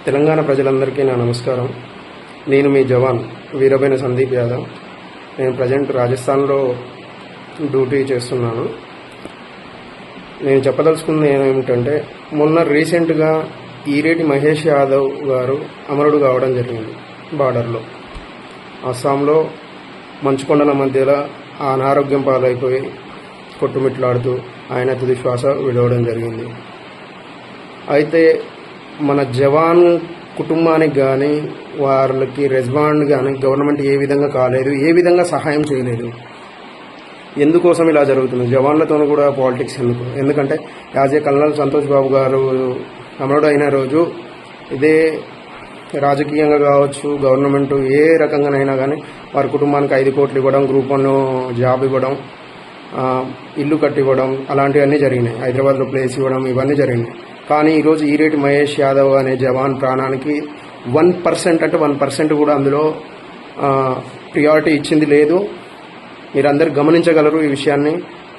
తెలంగాణ ప్రజలందరికీ నా నమస్కారం. నేను మీ జవాన్ వీరబైన సందీప్ యాదవ్. నేను ప్రజెంట్ రాజస్థాన్లో డ్యూటీ చేస్తున్నాను. నేను చెప్పదలుచుకుంది ఏమిటంటే, మొన్న రీసెంట్గా ఈరేటి మహేష్ యాదవ్ గారు అమరుడు కావడం జరిగింది. బార్డర్లో అస్సాంలో మంచుకొండల మధ్యలో అనారోగ్యం పాలైపోయి కొట్టుమిట్లాడుతూ ఆయన తుది శ్వాస విడవడం జరిగింది. అయితే మన జవాన్ కుటుంబానికి కానీ వాళ్ళకి రెస్పాండ్ కానీ గవర్నమెంట్ ఏ విధంగా కాలేదు, ఏ విధంగా సహాయం చేయలేదు. ఎందుకోసం ఇలా జరుగుతుంది? జవాన్లతో కూడా పాలిటిక్స్ ఎందుకు? ఎందుకంటే as a colonel Santosh Babu గారు అమరుడు అయిన రోజు ఇదే రాజకీయంగా కావచ్చు, గవర్నమెంట్ ఏ రకంగానైనా కానీ వారి కుటుంబానికి 5 కోట్లు ఇవ్వడం, గ్రూప్ 1 జాబ్ ఇవ్వడం, ఇల్లు కట్టివ్వడం అలాంటివన్నీ జరిగినాయి. హైదరాబాద్లో ప్లేస్ ఇవ్వడం, ఇవన్నీ జరిగినాయి. కానీ ఈరోజు ఈరేటి మహేష్ యాదవ్ అనే జవాన్ ప్రాణానికి 1% అంటే 1% కూడా అందులో ప్రియారిటీ ఇచ్చింది లేదు. మీరందరూ గమనించగలరు ఈ విషయాన్ని.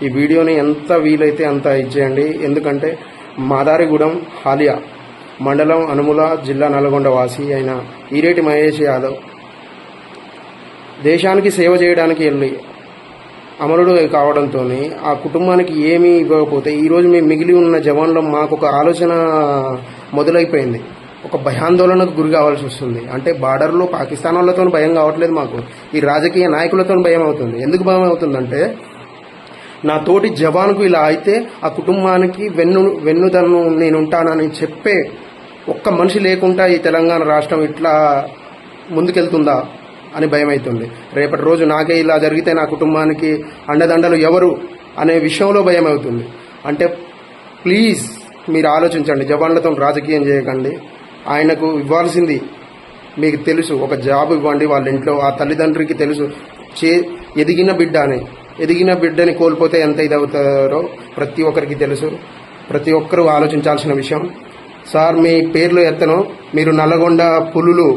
ఈ వీడియోని ఎంత వీలైతే అంత ఇచ్చేయండి. ఎందుకంటే మాదారిగూడెం హాలియా మండలం అనుముల జిల్లా నల్గొండ వాసి అయిన ఈరేటి మహేష్ యాదవ్ దేశానికి సేవ చేయడానికి వెళ్ళి అమరుడు కావడంతో ఆ కుటుంబానికి ఏమీ ఇవ్వకపోతే ఈరోజు మేము మిగిలి ఉన్న జవాన్లో మాకు ఒక ఆలోచన మొదలైపోయింది. ఒక భయాందోళనకు గురి కావాల్సి వస్తుంది. అంటే బార్డర్లో పాకిస్తాన్ వాళ్ళతో భయం కావట్లేదు, మాకు ఈ రాజకీయ నాయకులతో భయం అవుతుంది. ఎందుకు భయం అవుతుందంటే, నా తోటి జవాన్కు ఇలా అయితే ఆ కుటుంబానికి వెన్నుదన్ను నేనుంటానని చెప్పే ఒక్క మనిషి లేకుండా ఈ తెలంగాణ రాష్ట్రం ఇట్లా ముందుకెళ్తుందా అని భయం అవుతుంది. రేపటి రోజు నాకే ఇలా జరిగితే నా కుటుంబానికి అండదండలు ఎవరు అనే విషయంలో భయం అవుతుంది. అంటే ప్లీజ్ మీరు ఆలోచించండి. జవాన్లతో రాజకీయం చేయకండి. ఆయనకు ఇవ్వాల్సింది మీకు తెలుసు, ఒక జాబ్ ఇవ్వండి. వాళ్ళ ఇంట్లో ఆ తల్లిదండ్రికి తెలుసు, ఎదిగిన బిడ్డని కోల్పోతే ఎంత ఇదవుతారో ప్రతి ఒక్కరికి తెలుసు. ప్రతి ఒక్కరూ ఆలోచించాల్సిన విషయం. సార్, మీ పేర్లు ఎత్తను. మీరు నల్లగొండ పులులు,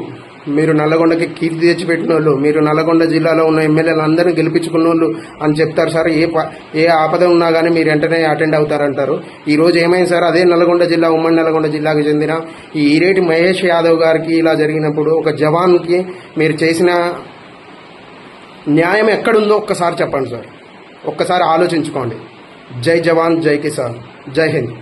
మీరు నల్లగొండకి కీర్తి తెచ్చిపెట్టిన వాళ్ళు, మీరు నల్లగొండ జిల్లాలో ఉన్న ఎమ్మెల్యేలు అందరినీ గెలిపించుకున్న వాళ్ళు అని చెప్తారు సార్. ఏ ఆపద ఉన్నా కానీ మీరు వెంటనే అటెండ్ అవుతారంటారు. ఈ రోజు ఏమైంది సార్? అదే నల్గొండ జిల్లా, ఉమ్మడి నల్గొండ జిల్లాకు చెందిన ఈ ఈరేటి మహేష్ యాదవ్ గారికి ఇలా జరిగినప్పుడు ఒక జవాన్కి మీరు చేసిన న్యాయం ఎక్కడుందో ఒక్కసారి చెప్పండి సార్. ఒక్కసారి ఆలోచించుకోండి. జై జవాన్, జై కిసాన్, జై హింద్.